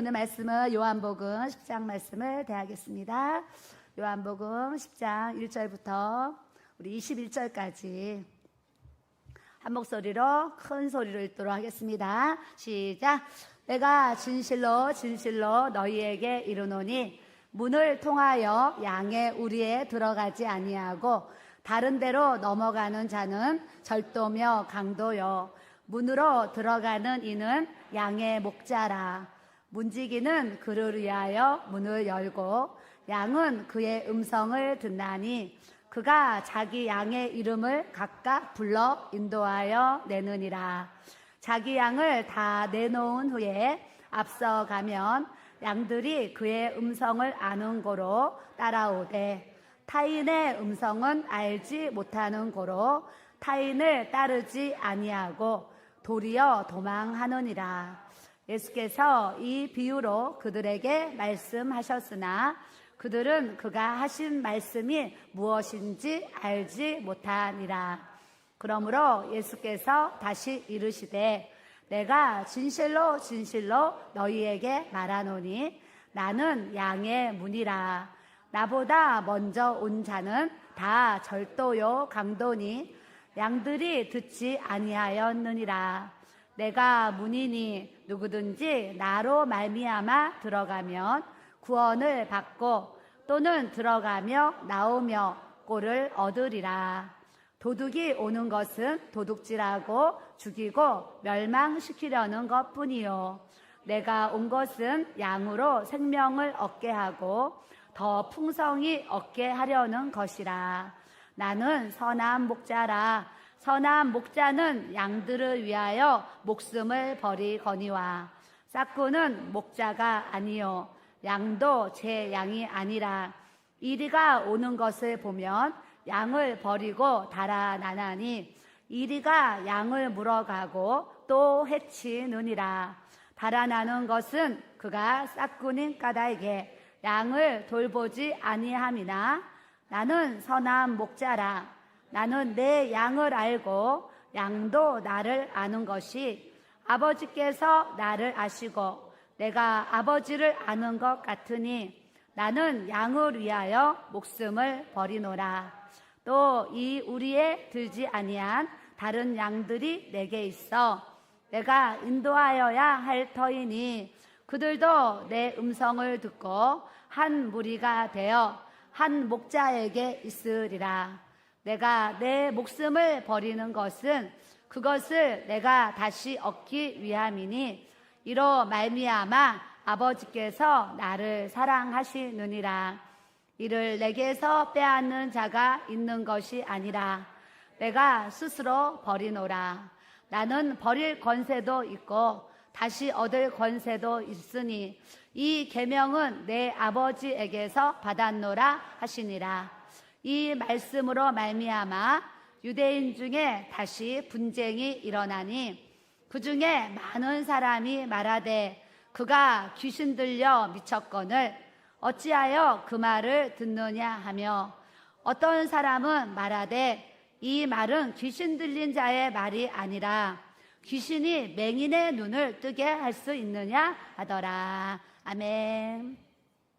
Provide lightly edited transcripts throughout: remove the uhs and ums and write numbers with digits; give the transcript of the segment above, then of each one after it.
오늘 말씀은 요한복음 10장 말씀을 대하겠습니다. 요한복음 10장 1절부터 우리 21절까지 한 목소리로 큰 소리로 읽도록 하겠습니다. 시작. 내가 진실로 진실로 너희에게 이르노니 문을 통하여 양의 우리에 들어가지 아니하고 다른 데로 넘어가는 자는 절도며 강도요 문으로 들어가는 이는 양의 목자라. 문지기는 그를 위하여 문을 열고 양은 그의 음성을 듣나니 그가 자기 양의 이름을 각각 불러 인도하여 내느니라. 자기 양을 다 내놓은 후에 앞서가면 양들이 그의 음성을 아는 고로 따라오되 타인의 음성은 알지 못하는 고로 타인을 따르지 아니하고 도리어 도망하느니라. 예수께서 이 비유로 그들에게 말씀하셨으나 그들은 그가 하신 말씀이 무엇인지 알지 못하니라. 그러므로 예수께서 다시 이르시되 내가 진실로 진실로 너희에게 말하노니 나는 양의 문이라. 나보다 먼저 온 자는 다 절도요 강도니 양들이 듣지 아니하였느니라. 내가 문이니 누구든지 나로 말미암아 들어가면 구원을 받고 또는 들어가며 나오며 꼴을 얻으리라. 도둑이 오는 것은 도둑질하고 죽이고 멸망시키려는 것뿐이요 내가 온 것은 양으로 생명을 얻게 하고 더 풍성히 얻게 하려는 것이라. 나는 선한 목자라. 선한 목자는 양들을 위하여 목숨을 버리거니와 싹구는 목자가 아니요 양도 제 양이 아니라. 이리가 오는 것을 보면 양을 버리고 달아나나니 이리가 양을 물어가고 또 해치느니라. 달아나는 것은 그가 싹구인 까닭에 양을 돌보지 아니함이나 나는 선한 목자라. 나는 내 양을 알고 양도 나를 아는 것이 아버지께서 나를 아시고 내가 아버지를 아는 것 같으니 나는 양을 위하여 목숨을 버리노라. 또 이 우리에 들지 아니한 다른 양들이 내게 있어 내가 인도하여야 할 터이니 그들도 내 음성을 듣고 한 무리가 되어 한 목자에게 있으리라. 내가 내 목숨을 버리는 것은 그것을 내가 다시 얻기 위함이니 이로 말미암아 아버지께서 나를 사랑하시느니라. 이를 내게서 빼앗는 자가 있는 것이 아니라 내가 스스로 버리노라. 나는 버릴 권세도 있고 다시 얻을 권세도 있으니 이 계명은 내 아버지에게서 받았노라 하시니라. 이 말씀으로 말미암아 유대인 중에 다시 분쟁이 일어나니 그 중에 많은 사람이 말하되 그가 귀신 들려 미쳤거늘 어찌하여 그 말을 듣느냐 하며 어떤 사람은 말하되 이 말은 귀신 들린 자의 말이 아니라 귀신이 맹인의 눈을 뜨게 할 수 있느냐 하더라. 아멘.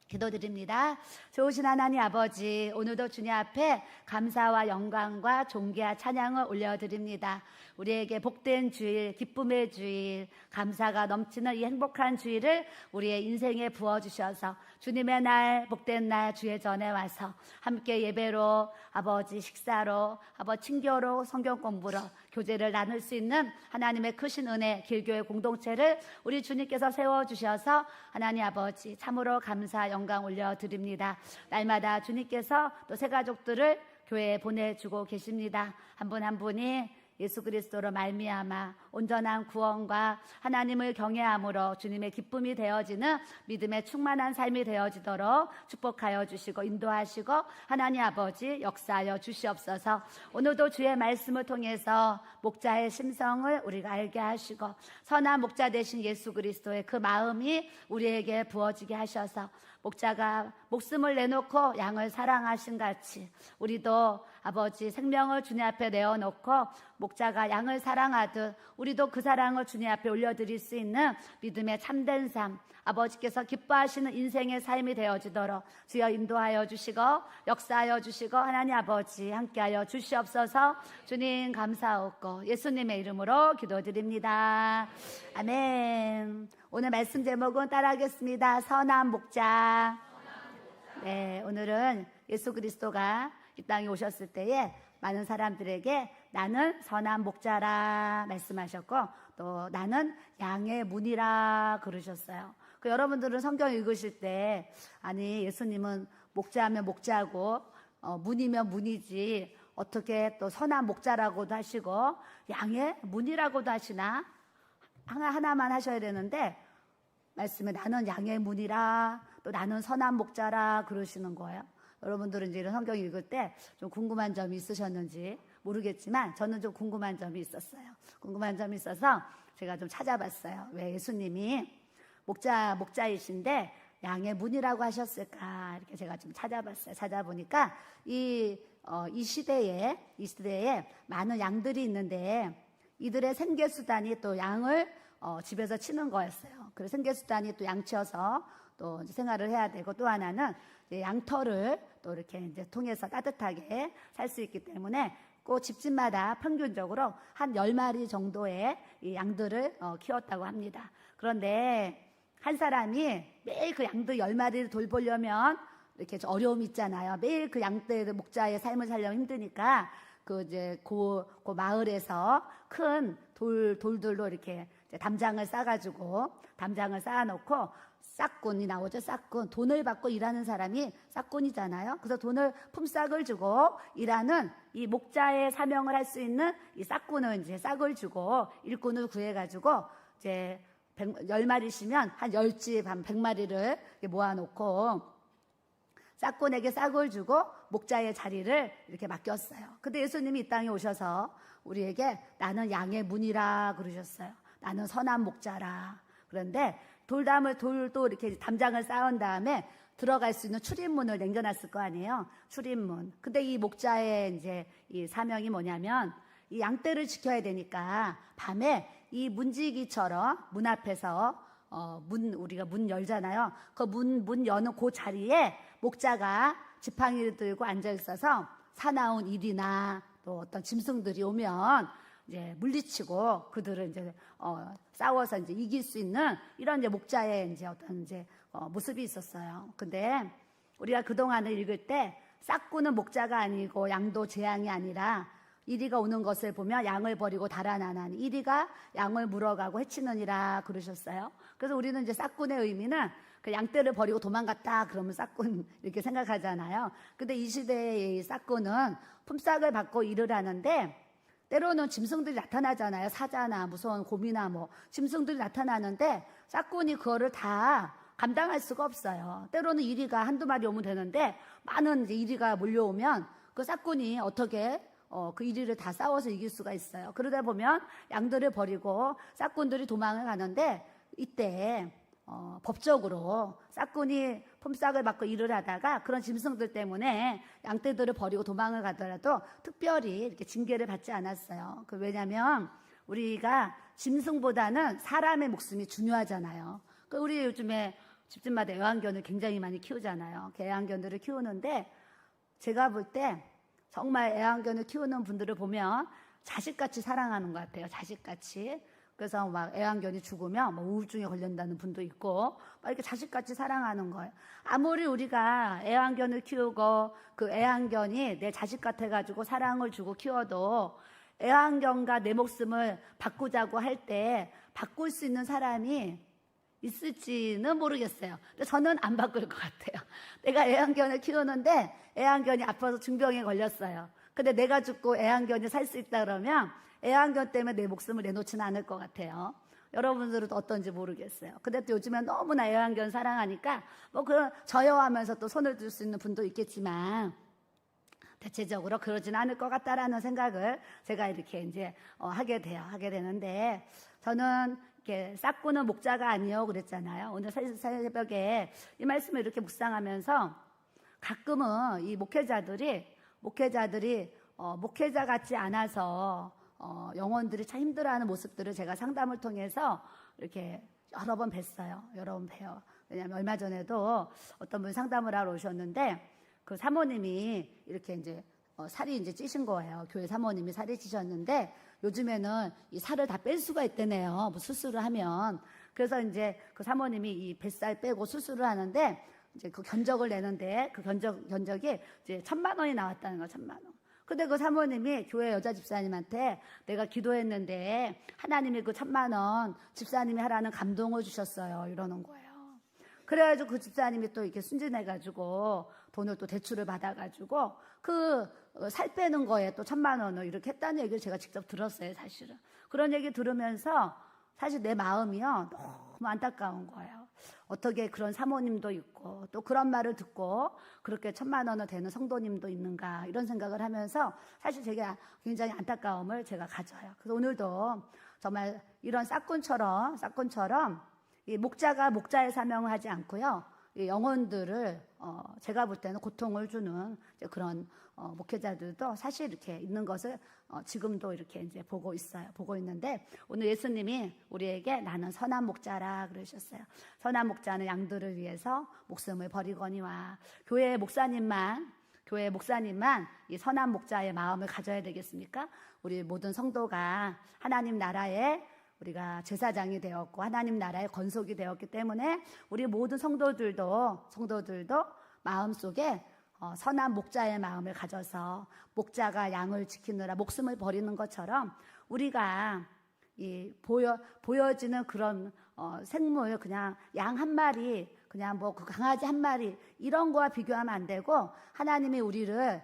기도드립니다. 좋으신 하나님 아버지, 오늘도 주님 앞에 감사와 영광과 존귀와 찬양을 올려드립니다. 우리에게 복된 주일, 기쁨의 주일, 감사가 넘치는 이 행복한 주일을 우리의 인생에 부어주셔서 주님의 날, 복된 날 주의 전에 와서 함께 예배로, 아버지 식사로, 아버지 친교로, 성경 공부로 교제를 나눌 수 있는 하나님의 크신 은혜, 길교의 공동체를 우리 주님께서 세워주셔서 하나님 아버지 참으로 감사, 영광 올려드립니다. 날마다 주님께서 또 새 가족들을 교회에 보내주고 계십니다. 한 분 한 분이 예수 그리스도로 말미암아 온전한 구원과 하나님을 경외함으로 주님의 기쁨이 되어지는 믿음의 충만한 삶이 되어지도록 축복하여 주시고 인도하시고 하나님 아버지 역사하여 주시옵소서. 오늘도 주의 말씀을 통해서 목자의 심성을 우리가 알게 하시고 선한 목자 되신 예수 그리스도의 그 마음이 우리에게 부어지게 하셔서 목자가 목숨을 내놓고 양을 사랑하신 같이 우리도 아버지 생명을 주님 앞에 내어놓고 목자가 양을 사랑하듯 우리도 그 사랑을 주님 앞에 올려드릴 수 있는 믿음의 참된 삶, 아버지께서 기뻐하시는 인생의 삶이 되어지도록 주여 인도하여 주시고 역사하여 주시고 하나님 아버지 함께하여 주시옵소서. 주님 감사하옵고 예수님의 이름으로 기도드립니다. 아멘. 오늘 말씀 제목은 따라하겠습니다. 선한 목자. 네, 오늘은 예수 그리스도가 이 땅에 오셨을 때에 많은 사람들에게 나는 선한 목자라 말씀하셨고 또 나는 양의 문이라 그러셨어요. 여러분들은 성경 읽으실 때 아니 예수님은 목자하면 목자고 문이면 문이지 어떻게 또 선한 목자라고도 하시고 양의 문이라고도 하시나 하나만 하셔야 되는데 말씀에 나는 양의 문이라 또 나는 선한 목자라 그러시는 거예요. 여러분들은 이제 이런 성경 읽을 때 좀 궁금한 점이 있으셨는지 모르겠지만 저는 좀 궁금한 점이 있었어요. 궁금한 점이 있어서 제가 좀 찾아봤어요. 왜 예수님이 목자이신데 양의 문이라고 하셨을까 이렇게 제가 좀 찾아봤어요. 찾아보니까 이 시대에 많은 양들이 있는데 이들의 생계수단이 또 양을 집에서 치는 거였어요. 그래서 생계수단이 또 양치어서 또 생활을 해야 되고 또 하나는 양털을 또 이렇게 이제 통해서 따뜻하게 살 수 있기 때문에 꼭 집집마다 평균적으로 한 10마리 정도의 이 양들을 키웠다고 합니다. 그런데 한 사람이 매일 그 양들 10마리를 돌보려면 이렇게 어려움이 있잖아요. 매일 그 양떼 목자의 삶을 살려면 힘드니까 그 마을에서 큰 돌들로 이렇게 담장을 쌓아놓고 싹꾼이 나오죠. 싹꾼. 돈을 받고 일하는 사람이 싹꾼이잖아요. 그래서 돈을 품삯을 주고 일하는 이 목자의 사명을 할 수 있는 이 싹꾼은 이제 싹을 주고 일꾼을 구해가지고 이제 10마리시면 한 10집 한 100마리를 모아놓고 싹꾼에게 싹을 주고 목자의 자리를 이렇게 맡겼어요. 근데 예수님이 이 땅에 오셔서 우리에게 나는 양의 문이라 그러셨어요. 나는 선한 목자라. 그런데 돌도 이렇게 담장을 쌓은 다음에 들어갈 수 있는 출입문을 남겨놨을 거 아니에요. 출입문. 근데 이 목자의 이제 이 사명이 뭐냐면 이 양떼를 지켜야 되니까 밤에 이 문지기처럼 문 앞에서 우리가 문 열잖아요. 그 문 여는 그 자리에 목자가 지팡이를 들고 앉아 있어서 사나운 일이나 또 어떤 짐승들이 오면 이제 물리치고 그들을 이제 싸워서 이제 이길 수 있는 이런 이제 목자의 이제 어떤 이제 모습이 있었어요. 근데 우리가 그동안을 읽을 때 싹꾸는 목자가 아니고 양도 재앙이 아니라 이리가 오는 것을 보면 양을 버리고 달아나나니 이리가 양을 물어가고 해치느니라 그러셨어요. 그래서 우리는 이제 싹꾼의 의미는 그 양떼를 버리고 도망갔다 그러면 싹꾼 이렇게 생각하잖아요. 근데 이 시대의 이 싹꾼은 품삯을 받고 일을 하는데 때로는 짐승들이 나타나잖아요. 사자나 무서운 곰이나 짐승들이 나타나는데 싹꾼이 그거를 다 감당할 수가 없어요. 때로는 이리가 한두 마리 오면 되는데 많은 이제 이리가 몰려오면 그 싹꾼이 어떻게 그 이리를 다 싸워서 이길 수가 있어요. 그러다 보면 양들을 버리고 싹꾼들이 도망을 가는데 이때 법적으로 싹꾼이 품삯을 받고 일을 하다가 그런 짐승들 때문에 양떼들을 버리고 도망을 가더라도 특별히 이렇게 징계를 받지 않았어요. 왜냐하면 우리가 짐승보다는 사람의 목숨이 중요하잖아요. 우리 요즘에 집집마다 애완견을 굉장히 많이 키우잖아요. 애완견들을 키우는데 제가 볼 때 정말 애완견을 키우는 분들을 보면 자식같이 사랑하는 것 같아요. 자식같이. 그래서 막 애완견이 죽으면 우울증에 걸린다는 분도 있고 막 이렇게 자식같이 사랑하는 거예요. 아무리 우리가 애완견을 키우고 그 애완견이 내 자식 같아가지고 사랑을 주고 키워도 애완견과 내 목숨을 바꾸자고 할 때 바꿀 수 있는 사람이 있을지는 모르겠어요. 근데 저는 안 바꿀 것 같아요. 내가 애완견을 키우는데 애완견이 아파서 중병에 걸렸어요. 근데 내가 죽고 애완견이 살 수 있다 그러면 애완견 때문에 내 목숨을 내놓지는 않을 것 같아요. 여러분들은 어떤지 모르겠어요. 근데 또 요즘엔 너무나 애완견 사랑하니까 그런 저여하면서 또 손을 들 수 있는 분도 있겠지만 대체적으로 그러지는 않을 것 같다라는 생각을 제가 이렇게 이제 하게 되는데 저는 이렇게 싹꾸는 목자가 아니요 그랬잖아요. 오늘 새벽에 이 말씀을 이렇게 묵상하면서 가끔은 이 목회자들이 목회자들이 목회자 같지 않아서 영혼들이 참 힘들어하는 모습들을 제가 상담을 통해서 이렇게 여러 번 뵀어요. 여러 번 봬요. 왜냐하면 얼마 전에도 어떤 분이 상담을 하러 오셨는데 그 사모님이 이렇게 이제 살이 이제 찌신 거예요. 교회 사모님이 살이 찌셨는데 요즘에는 이 살을 다 뺄 수가 있대네요. 뭐 수술을 하면. 그래서 이제 그 사모님이 이 뱃살 빼고 수술을 하는데 이제 그 견적을 내는데 그 견적이 이제 1,000만 원이 나왔다는 거, 1,000만 원. 근데 그 사모님이 교회 여자 집사님한테 내가 기도했는데 하나님이 그 1,000만 원 집사님이 하라는 감동을 주셨어요. 이러는 거예요. 그래가지고 그 집사님이 또 이렇게 순진해가지고 돈을 또 대출을 받아가지고 그 살 빼는 거에 또 1,000만 원을 이렇게 했다는 얘기를 제가 직접 들었어요, 사실은. 그런 얘기 들으면서 사실 내 마음이요, 너무 안타까운 거예요. 어떻게 그런 사모님도 있고 또 그런 말을 듣고 그렇게 1,000만 원을 되는 성도님도 있는가 이런 생각을 하면서 사실 제가 굉장히 안타까움을 제가 가져요. 그래서 오늘도 정말 이런 사건처럼 이 목자가 목자의 사명을 하지 않고요. 이 영혼들을 제가 볼 때는 고통을 주는 그런 목회자들도 사실 이렇게 있는 것을 지금도 이렇게 이제 보고 있어요. 보고 있는데 오늘 예수님이 우리에게 나는 선한 목자라 그러셨어요. 선한 목자는 양들을 위해서 목숨을 버리거니와 교회 목사님만 이 선한 목자의 마음을 가져야 되겠습니까? 우리 모든 성도가 하나님 나라에 우리가 제사장이 되었고 하나님 나라의 건속이 되었기 때문에 우리 모든 성도들도 마음속에 선한 목자의 마음을 가져서 목자가 양을 지키느라 목숨을 버리는 것처럼 우리가 이 보여지는 그런 생물 그냥 양 한 마리 그냥 뭐 그 강아지 한 마리 이런 거와 비교하면 안 되고 하나님이 우리를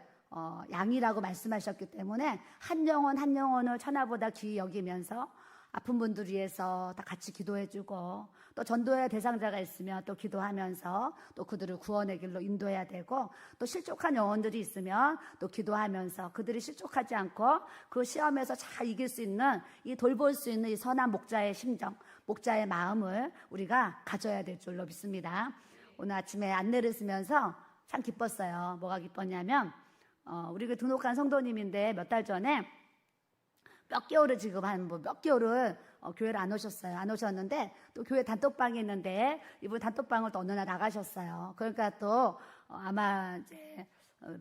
양이라고 말씀하셨기 때문에 한 영혼 한 영혼을 천하보다 귀히 여기면서 아픈 분들 위해서 다 같이 기도해주고 또 전도의 대상자가 있으면 또 기도하면서 또 그들을 구원의 길로 인도해야 되고 또 실족한 영혼들이 있으면 또 기도하면서 그들이 실족하지 않고 그 시험에서 잘 이길 수 있는 이 돌볼 수 있는 이 선한 목자의 심정, 목자의 마음을 우리가 가져야 될 줄로 믿습니다. 오늘 아침에 안내를 쓰면서 참 기뻤어요. 뭐가 기뻤냐면 우리 그 등록한 성도님인데 몇 달 전에 몇 개월을 지금 몇 개월을 교회를 안 오셨어요. 안 오셨는데 또 교회 단톡방이 있는데 이분 단톡방을 또 어느 날 나가셨어요. 그러니까 또 아마 이제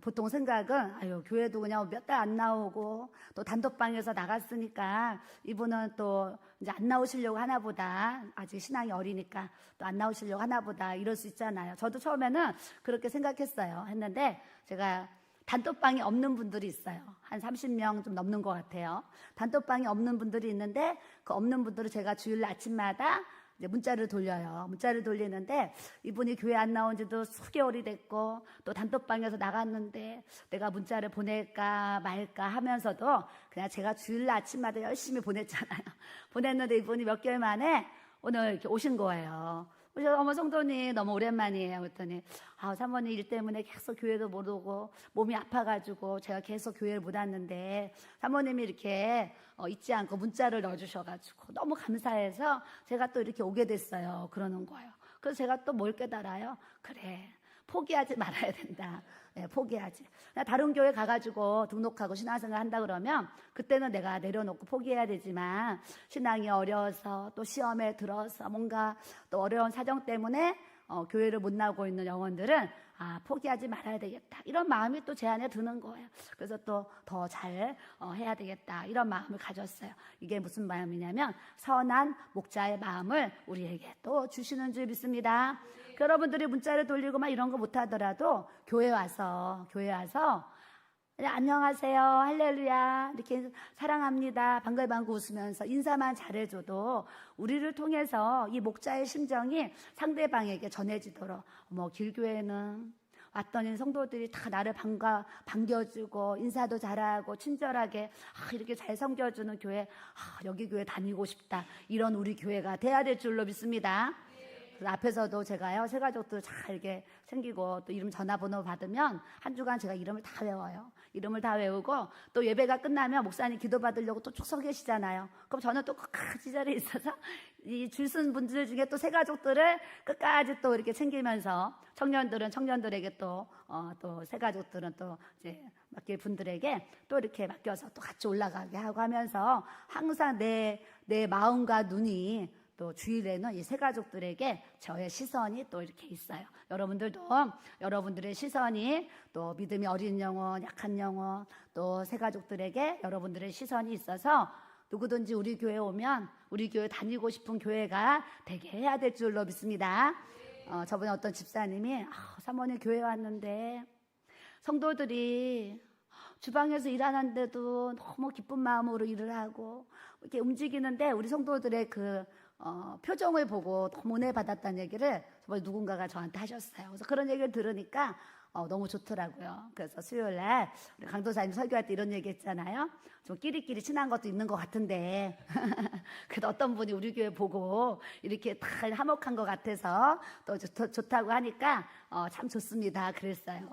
보통 생각은 아유 교회도 그냥 몇 달 안 나오고 또 단톡방에서 나갔으니까 이분은 또 이제 안 나오시려고 하나 보다. 아직 신앙이 어리니까 또 안 나오시려고 하나 보다. 이럴 수 있잖아요. 저도 처음에는 그렇게 생각했어요. 했는데 제가 단톡방이 없는 분들이 있어요. 한 30명 좀 넘는 것 같아요. 단톡방이 없는 분들이 있는데 그 없는 분들을 제가 주일 아침마다 이제 문자를 돌려요. 문자를 돌리는데 이분이 교회 안 나온 지도 수개월이 됐고 또 단톡방에서 나갔는데 내가 문자를 보낼까 말까 하면서도 그냥 제가 주일 아침마다 열심히 보냈잖아요. 보냈는데 이분이 몇 개월 만에 오늘 이렇게 오신 거예요. 그래서 어머 성도님 너무 오랜만이에요. 그랬더니 사모님 일 때문에 계속 교회도 못 오고 몸이 아파가지고 제가 계속 교회를 못 왔는데 사모님이 이렇게 잊지 않고 문자를 넣어주셔가지고 너무 감사해서 제가 또 이렇게 오게 됐어요. 그러는 거예요. 그래서 제가 또 뭘 깨달아요? 그래 포기하지 말아야 된다. 네, 포기하지. 다른 교회 가가지고 등록하고 신앙생활 한다 그러면 그때는 내가 내려놓고 포기해야 되지만 신앙이 어려워서 또 시험에 들어서 뭔가 또 어려운 사정 때문에 교회를 못 나오고 있는 영혼들은 포기하지 말아야 되겠다. 이런 마음이 또 제 안에 드는 거예요. 그래서 또 더 잘 해야 되겠다. 이런 마음을 가졌어요. 이게 무슨 마음이냐면 선한 목자의 마음을 우리에게 또 주시는 줄 믿습니다. 여러분들이 문자를 돌리고 막 이런 거 못하더라도 교회 와서 안녕하세요 할렐루야 이렇게 사랑합니다 방글방글 웃으면서 인사만 잘해줘도 우리를 통해서 이 목자의 심정이 상대방에게 전해지도록 길교회는 왔더니 성도들이 다 나를 반겨주고 인사도 잘하고 친절하게 이렇게 잘 섬겨주는 교회 여기 교회 다니고 싶다 이런 우리 교회가 돼야 될 줄로 믿습니다. 그래서 앞에서도 제가요, 새 가족들 잘 이렇게 생기고 또 이름 전화번호 받으면 한 주간 제가 이름을 다 외워요. 이름을 다 외우고 또 예배가 끝나면 목사님 기도 받으려고 또 쭉 서 계시잖아요. 그럼 저는 또 그 자리에 있어서 이 줄선 분들 중에 또 새 가족들을 끝까지 또 이렇게 챙기면서 청년들은 청년들에게 또 새 가족들은 또 이제 맡길 분들에게 또 이렇게 맡겨서 또 같이 올라가게 하고 하면서 항상 내 마음과 눈이 또 주일에는 이 새 가족들에게 저의 시선이 또 이렇게 있어요. 여러분들도 여러분들의 시선이 또 믿음이 어린 영혼, 약한 영혼, 또 새 가족들에게 여러분들의 시선이 있어서 누구든지 우리 교회에 오면 우리 교회 다니고 싶은 교회가 되게 해야 될 줄로 믿습니다. 저번에 어떤 집사님이 사모님 교회 왔는데 성도들이 주방에서 일하는데도 너무 기쁜 마음으로 일을 하고 이렇게 움직이는데 우리 성도들의 그 표정을 보고 너무 은혜 받았다는 얘기를 저번에 누군가가 저한테 하셨어요. 그래서 그런 얘기를 들으니까 너무 좋더라고요. 그래서 수요일날 우리 강도사님 설교할 때 이런 얘기 했잖아요. 좀 끼리끼리 친한 것도 있는 것 같은데 그래도 어떤 분이 우리 교회 보고 이렇게 다 화목한 것 같아서 또 좋다고 하니까 참 좋습니다. 그랬어요.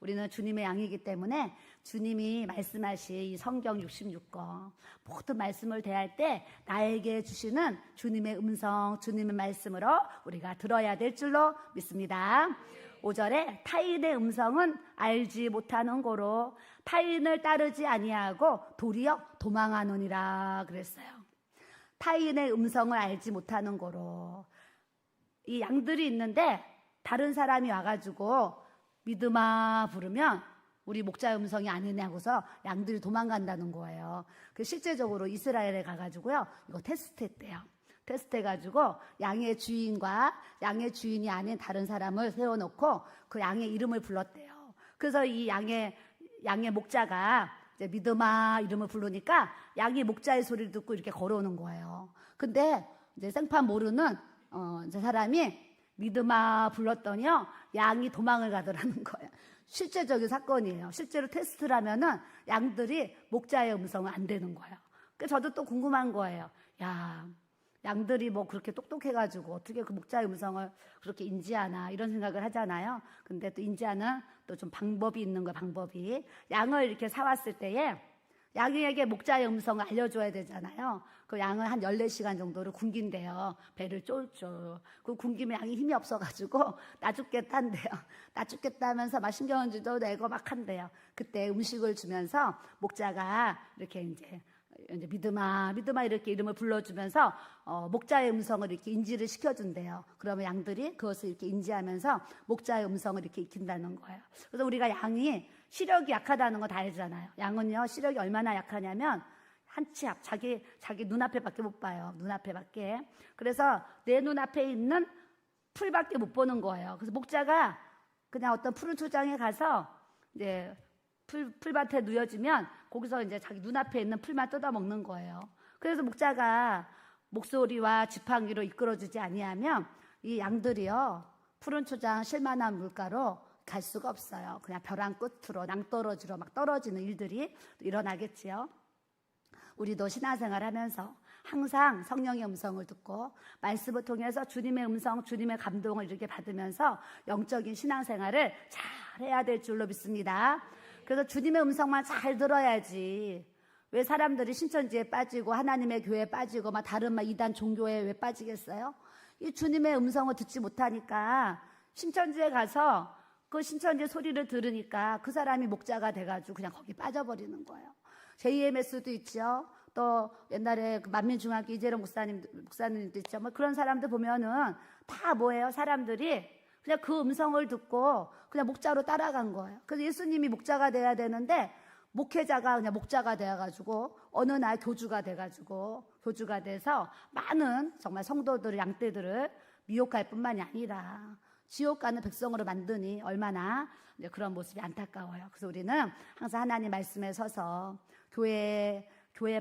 우리는 주님의 양이기 때문에 주님이 말씀하신 이 성경 66권 모든 말씀을 대할 때 나에게 주시는 주님의 음성, 주님의 말씀으로 우리가 들어야 될 줄로 믿습니다. 5절에 타인의 음성은 알지 못하는 고로 타인을 따르지 아니하고 도리어 도망하느니라 그랬어요. 타인의 음성을 알지 못하는 고로 이 양들이 있는데 다른 사람이 와가지고 믿음아 부르면 우리 목자의 음성이 아니냐고서 양들이 도망간다는 거예요. 그 실제적으로 이스라엘에 가가지고요 이거 테스트했대요. 테스트해가지고 양의 주인과 양의 주인이 아닌 다른 사람을 세워놓고 그 양의 이름을 불렀대요. 그래서 이 양의 목자가 이제 믿음아 이름을 부르니까 양이 목자의 소리를 듣고 이렇게 걸어오는 거예요. 근데 이제 생판 모르는 이제 사람이 믿음아 불렀더니요 양이 도망을 가더라는 거예요. 실제적인 사건이에요. 실제로 테스트를 하면은 양들이 목자의 음성은 안 되는 거예요. 그래서 저도 또 궁금한 거예요. 양들이 뭐 그렇게 똑똑해가지고 어떻게 그 목자의 음성을 그렇게 인지하나 이런 생각을 하잖아요. 근데 또 인지하는 또 좀 방법이 있는 거예요. 방법이. 양을 이렇게 사왔을 때에 양에게 목자의 음성을 알려줘야 되잖아요. 그 양을 한 14시간 정도를 굶긴대요. 배를 쫄쫄. 그 굶기면 양이 힘이 없어가지고 나 죽겠다 한대요. 나 죽겠다 하면서 막 신경질도 내고 막 한대요. 그때 음식을 주면서 목자가 이렇게 이제 믿음아 이렇게 이름을 불러주면서 목자의 음성을 이렇게 인지를 시켜준대요. 그러면 양들이 그것을 이렇게 인지하면서 목자의 음성을 이렇게 익힌다는 거예요. 그래서 우리가 양이 시력이 약하다는 거 다 알잖아요. 양은요 시력이 얼마나 약하냐면 한 치 앞 자기 눈앞에밖에 못 봐요. 눈앞에밖에. 그래서 내 눈앞에 있는 풀밖에 못 보는 거예요. 그래서 목자가 그냥 어떤 푸른 초장에 가서 이제 풀밭에 누워지면 거기서 이제 자기 눈앞에 있는 풀만 뜯어 먹는 거예요. 그래서 목자가 목소리와 지팡이로 이끌어주지 아니하면 이 양들이요 푸른 초장 실만한 물가로 갈 수가 없어요. 그냥 벼랑 끝으로 낭떠러지로 막 떨어지는 일들이 일어나겠지요. 우리도 신앙생활 하면서 항상 성령의 음성을 듣고 말씀을 통해서 주님의 음성, 주님의 감동을 이렇게 받으면서 영적인 신앙생활을 잘 해야 될 줄로 믿습니다. 그래서 주님의 음성만 잘 들어야지. 왜 사람들이 신천지에 빠지고 하나님의 교회에 빠지고 막 다른 막 이단 종교에 왜 빠지겠어요? 이 주님의 음성을 듣지 못하니까 신천지에 가서 그 신천지 소리를 들으니까 그 사람이 목자가 돼가지고 그냥 거기 빠져버리는 거예요. JMS도 있죠. 또 옛날에 그 만민중학교 이재령 목사님도 있죠. 뭐 그런 사람들 보면은 다 뭐예요? 사람들이 그냥 그 음성을 듣고 그냥 목자로 따라간 거예요. 그래서 예수님이 목자가 돼야 되는데 목회자가 그냥 목자가 되어가지고 어느 날 교주가 돼서 많은 정말 성도들, 양떼들을 미혹할 뿐만이 아니라 지옥 가는 백성으로 만드니 얼마나 그런 모습이 안타까워요. 그래서 우리는 항상 하나님 말씀에 서서 교회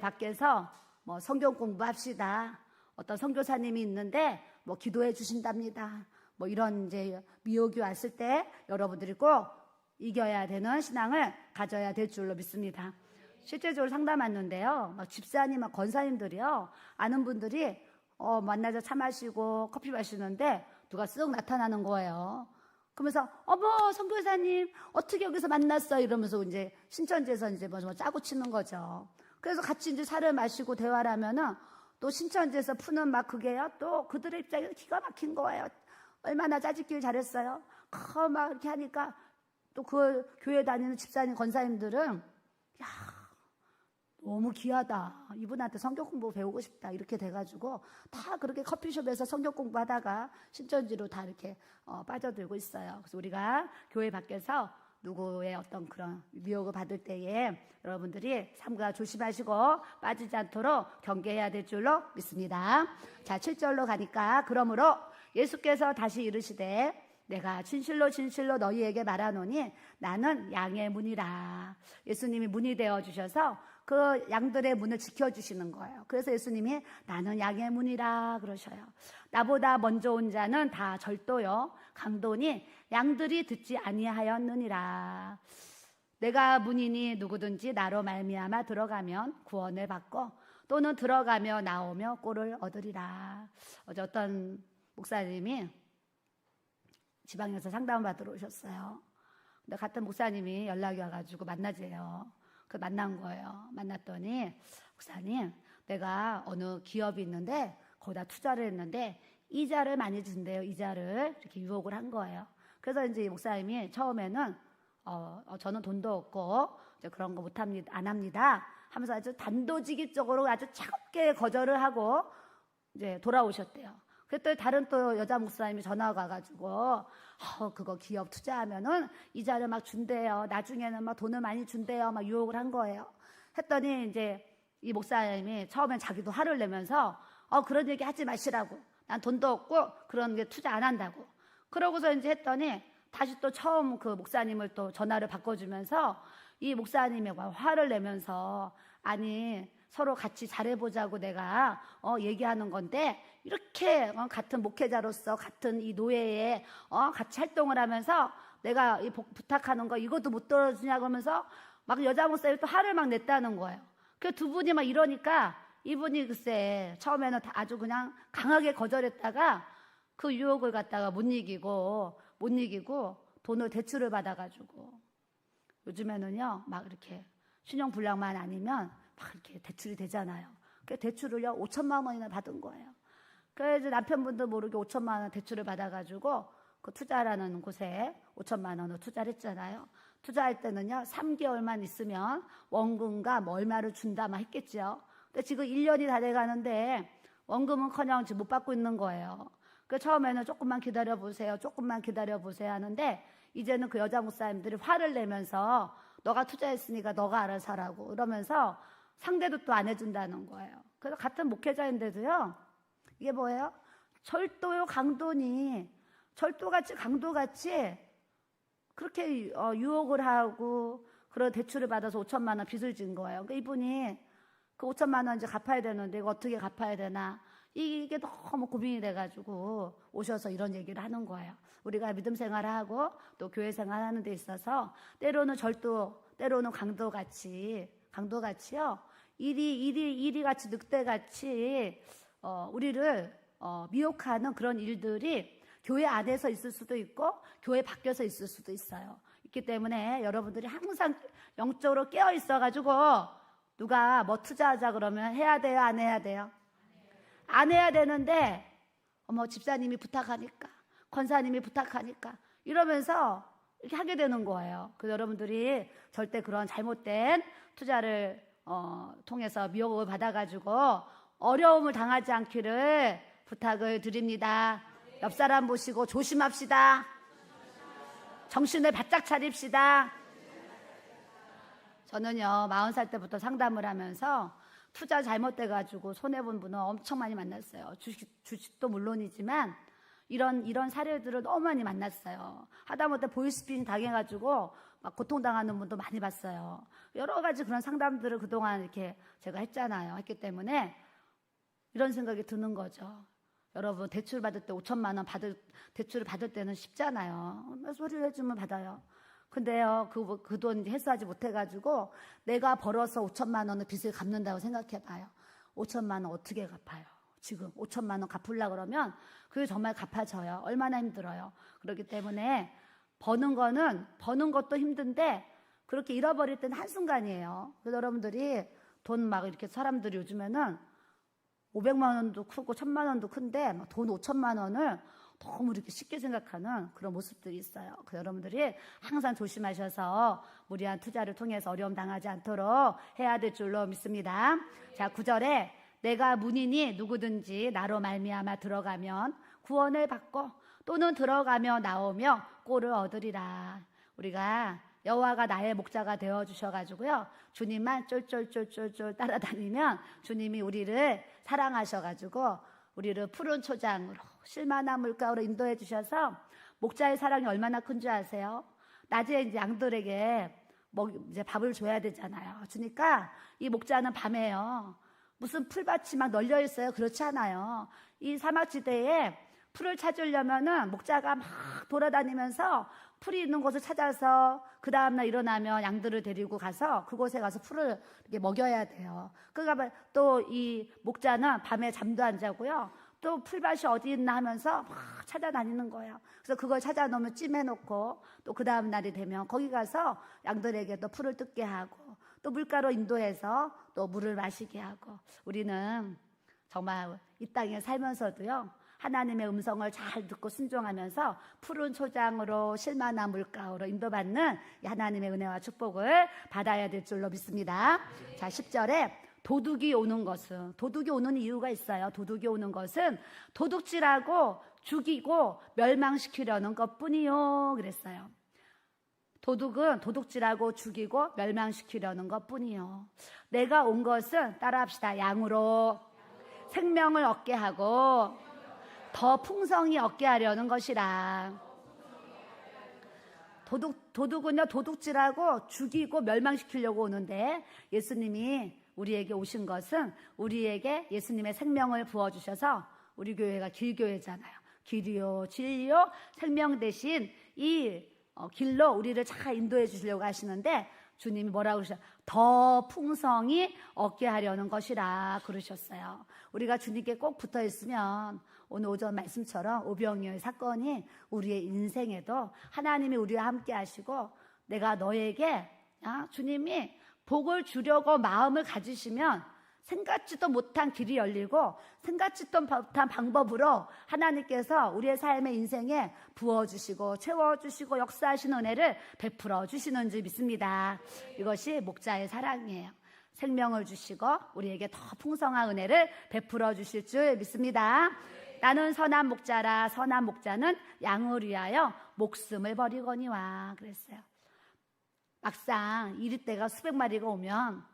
밖에서 뭐 성경 공부합시다. 어떤 선교사님이 있는데 뭐 기도해 주신답니다. 뭐 이런 이제 미혹이 왔을 때 여러분들이 꼭 이겨야 되는 신앙을 가져야 될 줄로 믿습니다. 실제적으로 상담했는데요. 막 집사님, 막 권사님들이요. 아는 분들이 만나서 차 마시고 커피 마시는데 누가 쓱 나타나는 거예요. 그러면서 어머 선교사님 어떻게 여기서 만났어 이러면서 이제 신천지에서 이제 뭐 짜고 치는 거죠. 그래서 같이 이제 차를 마시고 대화를 하면은 또 신천지에서 푸는 막 그게요. 또 그들의 입장에서 기가 막힌 거예요. 얼마나 짜집기를 잘했어요. 막 이렇게 하니까 또 그 교회 다니는 집사님, 권사님들은 야, 너무 귀하다. 이분한테 성경 공부 배우고 싶다. 이렇게 돼가지고 다 그렇게 커피숍에서 성경 공부하다가 신천지로 다 이렇게 빠져들고 있어요. 그래서 우리가 교회 밖에서 누구의 어떤 그런 미혹을 받을 때에 여러분들이 삼가 조심하시고 빠지지 않도록 경계해야 될 줄로 믿습니다. 자, 7절로 가니까 그러므로 예수께서 다시 이르시되 내가 진실로 진실로 너희에게 말하노니 나는 양의 문이라. 예수님이 문이 되어 주셔서 그 양들의 문을 지켜주시는 거예요. 그래서 예수님이 나는 양의 문이라 그러셔요. 나보다 먼저 온 자는 다 절도요 강도니 양들이 듣지 아니하였느니라. 내가 문이니 누구든지 나로 말미암아 들어가면 구원을 받고 또는 들어가며 나오며 꼴을 얻으리라. 어제 어떤 목사님이 지방에서 상담을 받으러 오셨어요. 근데 같은 목사님이 연락이 와가지고 만나재요. 그 만난 거예요. 만났더니 목사님, 내가 어느 기업이 있는데 거기다 투자를 했는데 이자를 많이 준대요. 이자를 이렇게 유혹을 한 거예요. 그래서 이제 목사님이 처음에는 저는 돈도 없고 이제 그런 거 못합니다, 안 합니다 하면서 아주 단도직입적으로 아주 차갑게 거절을 하고 이제 돌아오셨대요. 그랬더니 다른 또 여자 목사님이 전화가 와가지고 그거 기업 투자하면은 이자를 막 준대요. 나중에는 막 돈을 많이 준대요. 막 유혹을 한 거예요. 했더니 이제 이 목사님이 처음엔 자기도 화를 내면서 그런 얘기 하지 마시라고. 난 돈도 없고 그런 게 투자 안 한다고. 그러고서 이제 했더니 다시 또 처음 그 목사님을 또 전화를 바꿔주면서 이 목사님이 화를 내면서 아니 서로 같이 잘해보자고 내가 얘기하는 건데 이렇게 같은 목회자로서 같은 이 노예에 같이 활동을 하면서 내가 부탁하는 거 이것도 못 들어주냐 그러면서 막 여자 목사님이 또 화를 막 냈다는 거예요. 그 두 분이 막 이러니까 이분이 글쎄 처음에는 아주 그냥 강하게 거절했다가 그 유혹을 갖다가 못 이기고 돈을 대출을 받아가지고 요즘에는요 막 이렇게 신용불량만 아니면 막 이렇게 대출이 되잖아요. 그 대출을요 5천만 원이나 받은 거예요. 그래서 남편분도 모르게 5천만 원 대출을 받아가지고 그 투자라는 곳에 5천만 원을 투자를 했잖아요. 투자할 때는요 3개월만 있으면 원금과 뭐 얼마를 준다 막 했겠죠. 근데 지금 1년이 다 돼가는데 원금은커녕 지금 못 받고 있는 거예요. 그 처음에는 조금만 기다려보세요, 조금만 기다려보세요 하는데 이제는 그 여자 목사님들이 화를 내면서 너가 투자했으니까 너가 알아서 하라고 이러면서 상대도 또 안 해준다는 거예요. 그래서 같은 목회자인데도요 이게 뭐예요? 절도요 강도니 절도같이 강도같이 그렇게 유혹을 하고 그런 대출을 받아서 5천만 원 빚을 진 거예요. 그러니까 이분이 그 5천만 원 이제 갚아야 되는데 이거 어떻게 갚아야 되나 이게 너무 고민이 돼가지고 오셔서 이런 얘기를 하는 거예요. 우리가 믿음 생활을 하고 또 교회 생활하는 데 있어서 때로는 절도, 때로는 강도같이요. 이리같이 늑대같이 우리를 미혹하는 그런 일들이 교회 안에서 있을 수도 있고 교회 밖에서 있을 수도 있어요. 있기 때문에 여러분들이 항상 영적으로 깨어 있어가지고 누가 뭐 투자하자 그러면 해야 돼요, 안 해야 돼요? 안 해야 되는데 집사님이 부탁하니까 권사님이 부탁하니까 이러면서 이렇게 하게 되는 거예요. 그래서 여러분들이 절대 그런 잘못된 투자를 통해서 미혹을 받아가지고 어려움을 당하지 않기를 부탁을 드립니다. 옆 사람 보시고 조심합시다. 정신을 바짝 차립시다. 저는요 40살 때부터 상담을 하면서 투자 잘못돼가지고 손해본 분은 엄청 많이 만났어요. 주식도 물론이지만 이런 사례들을 너무 많이 만났어요. 하다못해 보이스피싱 당해가지고 막 고통당하는 분도 많이 봤어요. 여러 가지 그런 상담들을 그동안 이렇게 제가 했기 때문에 이런 생각이 드는 거죠. 여러분 대출 받을 때 5천만 원 대출을 받을 때는 쉽잖아요. 소리를 해주면 받아요. 근데요 그 돈 회수하지 못해가지고 내가 벌어서 5천만 원을 빚을 갚는다고 생각해봐요. 5천만 원 어떻게 갚아요? 지금 5천만 원 갚으려고 그러면 그게 정말 갚아져요. 얼마나 힘들어요. 그렇기 때문에 버는 것도 힘든데 그렇게 잃어버릴 때는 한순간이에요. 그래서 여러분들이 돈 막 이렇게 사람들이 요즘에는 500만 원도 크고 1000만 원도 큰데 돈 5천만 원을 너무 이렇게 쉽게 생각하는 그런 모습들이 있어요. 그래서 여러분들이 항상 조심하셔서 무리한 투자를 통해서 어려움 당하지 않도록 해야 될 줄로 믿습니다. 자, 9절에 내가 문이니 누구든지 나로 말미암아 들어가면 구원을 받고 또는 들어가며 나오며 꼴을 얻으리라. 우리가 여호와가 나의 목자가 되어 주셔가지고요, 주님만 쫄쫄쫄쫄쫄 따라다니면 주님이 우리를 사랑하셔가지고 우리를 푸른 초장으로 실만한 물가로 인도해 주셔서, 목자의 사랑이 얼마나 큰 줄 아세요? 낮에 이제 양들에게 이제 밥을 줘야 되잖아요. 주니까 이 목자는 밤에요, 무슨 풀밭이 막 널려 있어요? 그렇지 않아요. 이 사막지대에 풀을 찾으려면은 목자가 막 돌아다니면서 풀이 있는 곳을 찾아서 그 다음날 일어나면 양들을 데리고 가서 그곳에 가서 풀을 이렇게 먹여야 돼요. 그러니까 또 이 목자는 밤에 잠도 안 자고요, 또 풀밭이 어디 있나 하면서 막 찾아다니는 거예요. 그래서 그걸 찾아놓으면 찜해놓고 또 그 다음 날이 되면 거기 가서 양들에게 또 풀을 뜯게 하고 또 물가로 인도해서 또 물을 마시게 하고, 우리는 정말 이 땅에 살면서도요, 하나님의 음성을 잘 듣고 순종하면서 푸른 초장으로 실만한 물가로 인도받는 하나님의 은혜와 축복을 받아야 될 줄로 믿습니다. 자, 10절에 도둑이 오는 것은, 도둑이 오는 이유가 있어요. 도둑이 오는 것은 도둑질하고 죽이고 멸망시키려는 것뿐이요 그랬어요. 도둑은 도둑질하고 죽이고 멸망시키려는 것뿐이요. 내가 온 것은, 따라합시다, 양으로 생명을 얻게 하고 더 풍성히 얻게 하려는 것이라. 도둑은요, 도둑질하고 죽이고 멸망시키려고 오는데, 예수님이 우리에게 오신 것은 우리에게 예수님의 생명을 부어주셔서, 우리 교회가 길교회잖아요. 길이요 진리요 생명 대신 이 길로 우리를 잘 인도해 주시려고 하시는데, 주님이 뭐라고 그러셨어요? 더 풍성히 얻게 하려는 것이라 그러셨어요. 우리가 주님께 꼭 붙어 있으면 오늘 오전 말씀처럼 오병이어의 사건이 우리의 인생에도 하나님이 우리와 함께 하시고, 내가 너에게 주님이 복을 주려고 마음을 가지시면 생각지도 못한 길이 열리고 생각지도 못한 방법으로 하나님께서 우리의 삶의 인생에 부어주시고 채워주시고 역사하시는 은혜를 베풀어 주시는 줄 믿습니다. 이것이 목자의 사랑이에요. 생명을 주시고 우리에게 더 풍성한 은혜를 베풀어 주실 줄 믿습니다. 나는 선한 목자라. 선한 목자는 양을 위하여 목숨을 버리거니와 그랬어요. 막상 이리 때가 수백 마리가 오면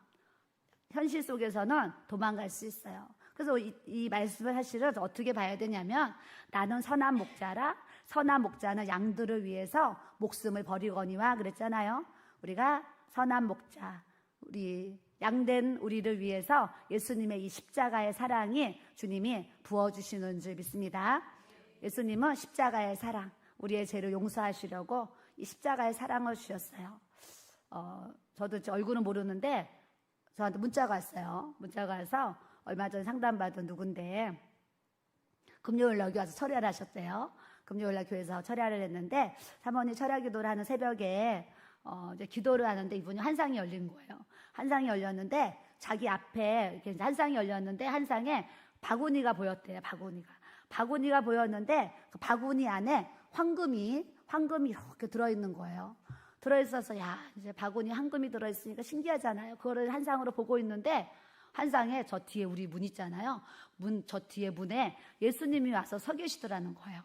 현실 속에서는 도망갈 수 있어요. 그래서 이 말씀을 사실은 어떻게 봐야 되냐면, 나는 선한 목자라. 선한 목자는 양들을 위해서 목숨을 버리거니와 그랬잖아요. 우리가 선한 목자, 우리 양된 우리를 위해서 예수님의 이 십자가의 사랑이 주님이 부어주시는 줄 믿습니다. 예수님은 십자가의 사랑, 우리의 죄를 용서하시려고 이 십자가의 사랑을 주셨어요. 저도 얼굴은 모르는데 저한테 문자가 왔어요. 문자가 와서 얼마 전에 상담받은 누군데 금요일 날 여기 와서 철야를 하셨대요. 금요일 날 교회에서 철야를 했는데, 사모님 철야 기도를 하는 새벽에 이제 기도를 하는데 이분이 한상이 열린 거예요. 한상이 열렸는데 자기 앞에 이렇게 한 쌍이 열렸는데 한 쌍에 바구니가 보였대요. 바구니가 보였는데 그 바구니 안에 황금이 이렇게 들어있는 거예요. 들어있어서 이제 바구니 황금이 들어있으니까 신기하잖아요. 그거를 한 쌍으로 보고 있는데, 한 쌍에 저 뒤에 우리 문 있잖아요. 저 뒤에 문에 예수님이 와서 서 계시더라는 거예요.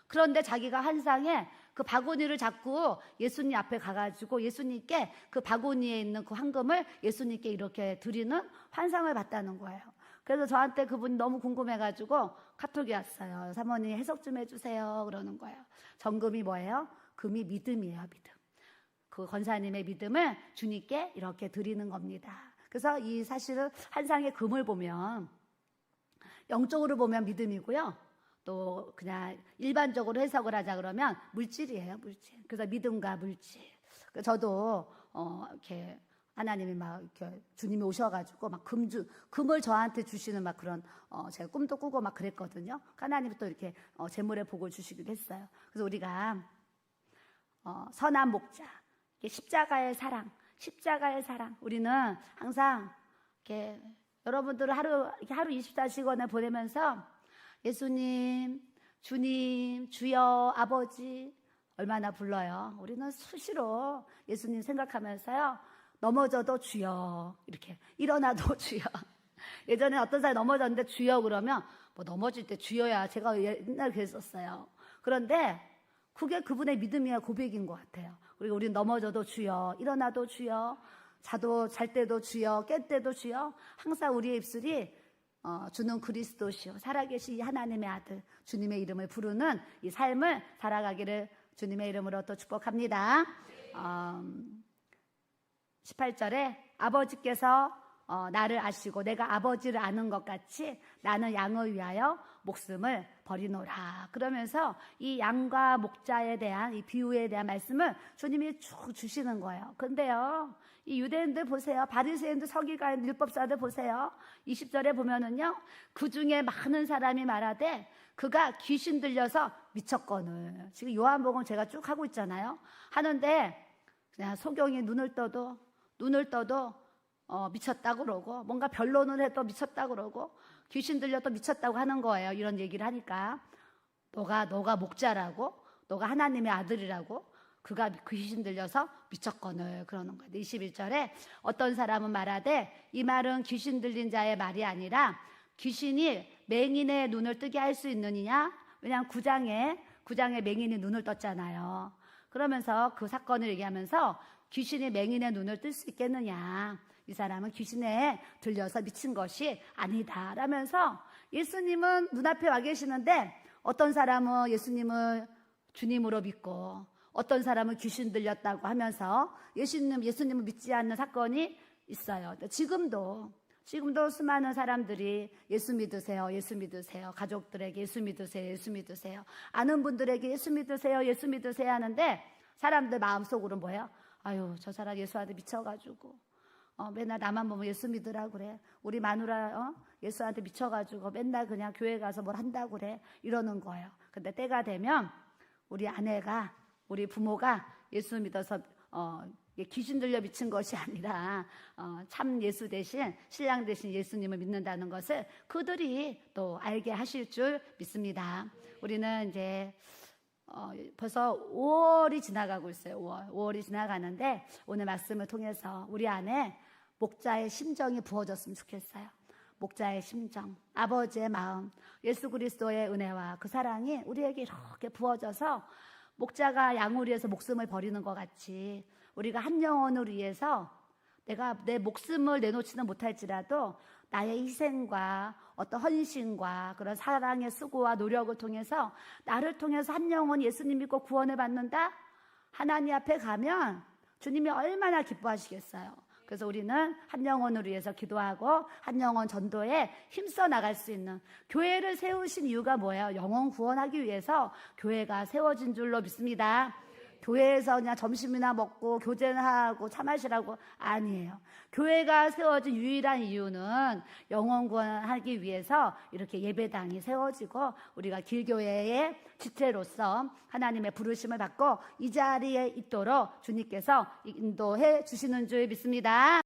그런데 자기가 한 쌍에 그 바구니를 잡고 예수님 앞에 가가지고 예수님께 그 바구니에 있는 그 황금을 예수님께 이렇게 드리는 환상을 봤다는 거예요. 그래서 저한테 그분이 너무 궁금해가지고 카톡이 왔어요. 사모님 해석 좀 해주세요 그러는 거예요. 정금이 뭐예요? 금이 믿음이에요. 믿음. 그 권사님의 믿음을 주님께 이렇게 드리는 겁니다. 그래서 이 사실은 한 쌍의 금을 보면 영적으로 보면 믿음이고요, 또 그냥 일반적으로 해석을 하자 그러면 물질이에요. 물질. 그래서 믿음과 물질. 저도 이렇게 하나님이 막 이렇게 주님이 오셔가지고 막 금을 저한테 주시는 막 그런 제가 꿈도 꾸고 막 그랬거든요. 하나님이 또 이렇게 재물의 복을 주시기도 했어요. 그래서 우리가 선한 목자, 십자가의 사랑, 우리는 항상 이렇게 여러분들은 하루 24시간을 보내면서 예수님, 주님, 주여, 아버지 얼마나 불러요. 우리는 수시로 예수님 생각하면서요. 넘어져도 주여, 이렇게 일어나도 주여. 예전에 어떤 사람이 넘어졌는데 주여 그러면 뭐 넘어질 때 주여야, 제가 옛날에 그랬었어요. 그런데 그게 그분의 믿음이야, 고백인 것 같아요. 그리고 우리는 넘어져도 주여, 일어나도 주여, 잘 때도 주여, 깰 때도 주여. 항상 우리의 입술이 주는 그리스도시요, 살아계신 하나님의 아들, 주님의 이름을 부르는 이 삶을 살아가기를 주님의 이름으로 또 축복합니다. 18절에 아버지께서 나를 아시고 내가 아버지를 아는 것 같이 나는 양을 위하여 목숨을 버리노라. 그러면서 이 양과 목자에 대한 이 비유에 대한 말씀을 주님이 쭉 주시는 거예요. 그런데요, 이 유대인들 보세요. 바리새인들, 서기관, 율법사들 보세요. 20절에 보면은요, 그 중에 많은 사람이 말하되 그가 귀신 들려서 미쳤거늘. 지금 요한복음 제가 쭉 하고 있잖아요. 하는데 그냥 소경이 눈을 떠도 미쳤다고 그러고, 뭔가 변론을 해도 미쳤다고 그러고, 귀신 들려도 미쳤다고 하는 거예요. 이런 얘기를 하니까 너가 목자라고, 너가 하나님의 아들이라고, 그가 귀신 들려서 미쳤거늘 그러는 거예요. 21절에 어떤 사람은 말하되 이 말은 귀신 들린 자의 말이 아니라 귀신이 맹인의 눈을 뜨게 할 수 있느냐? 왜냐하면 9장에 맹인이 눈을 떴잖아요. 그러면서 그 사건을 얘기하면서 귀신이 맹인의 눈을 뜰 수 있겠느냐? 이 사람은 귀신에 들려서 미친 것이 아니다 라면서, 예수님은 눈앞에 와 계시는데 어떤 사람은 예수님을 주님으로 믿고 어떤 사람은 귀신 들렸다고 하면서 예수님을 믿지 않는 사건이 있어요. 지금도 수많은 사람들이 예수 믿으세요, 가족들에게 예수 믿으세요, 아는 분들에게 예수 믿으세요 하는데, 사람들 마음속으로 뭐예요? 아유, 저 사람 예수한테 미쳐가지고 맨날 나만 보면 예수 믿으라고 그래. 우리 마누라 예수한테 미쳐가지고 맨날 그냥 교회 가서 뭘 한다고 그래. 이러는 거예요. 근데 때가 되면 우리 아내가, 우리 부모가 예수 믿어서 귀신 들려 미친 것이 아니라 참 예수 대신, 신랑 대신 예수님을 믿는다는 것을 그들이 또 알게 하실 줄 믿습니다. 우리는 이제 벌써 5월이 지나가고 있어요. 5월이 지나가는데 오늘 말씀을 통해서 우리 안에 목자의 심정이 부어졌으면 좋겠어요. 목자의 심정, 아버지의 마음, 예수 그리스도의 은혜와 그 사랑이 우리에게 이렇게 부어져서 목자가 양을 위해서 목숨을 버리는 것 같이 우리가 한 영혼을 위해서 내가 내 목숨을 내놓지는 못할지라도 나의 희생과 어떤 헌신과 그런 사랑의 수고와 노력을 통해서 나를 통해서 한 영혼 예수님 믿고 구원을 받는다? 하나님 앞에 가면 주님이 얼마나 기뻐하시겠어요. 그래서 우리는 한 영혼을 위해서 기도하고 한 영혼 전도에 힘써 나갈 수 있는, 교회를 세우신 이유가 뭐예요? 영혼 구원하기 위해서 교회가 세워진 줄로 믿습니다. 교회에서 그냥 점심이나 먹고 교제나 하고 차 마시라고 아니에요. 교회가 세워진 유일한 이유는 영혼 구원하기 위해서 이렇게 예배당이 세워지고 우리가 길교회의 지체로서 하나님의 부르심을 받고 이 자리에 있도록 주님께서 인도해 주시는 줄 믿습니다.